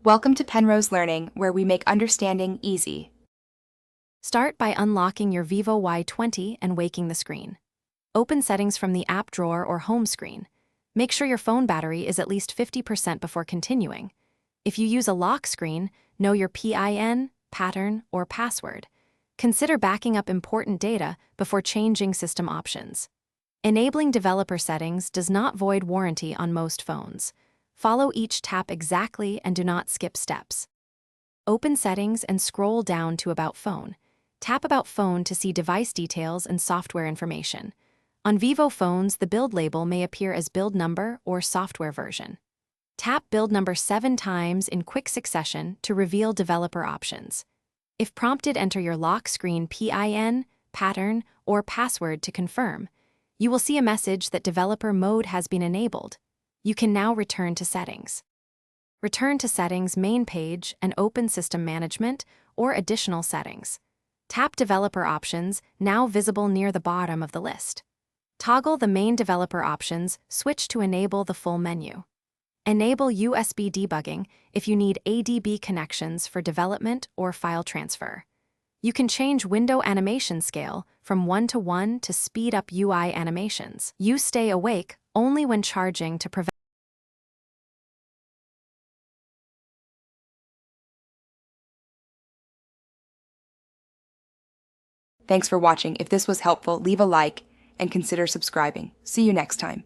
Welcome to Penrose Learning, where we make understanding easy. Start by unlocking your Vivo Y20 and waking the screen. Open settings from the app drawer or home screen. Make sure your phone battery is at least 50% before continuing. If you use a lock screen, know your PIN, pattern, or password. Consider backing up important data before changing system options. Enabling developer settings does not void warranty on most phones. Follow each tap exactly and do not skip steps. Open Settings and scroll down to About Phone. Tap About Phone to see device details and software information. On Vivo phones, the build label may appear as build number or software version. Tap build number 7 times in quick succession to reveal developer options. If prompted, enter your lock screen PIN, pattern, or password to confirm. You will see a message that developer mode has been enabled. You can now return to Settings. Return to Settings main page and open System Management or Additional Settings. Tap Developer Options, now visible near the bottom of the list. Toggle the main developer options, switch to enable the full menu. Enable USB debugging if you need ADB connections for development or file transfer. You can change window animation scale from 1 to 1 to speed up UI animations. You stay awake only when charging to prevent. Thanks for watching. If this was helpful, leave a like and consider subscribing. See you next time.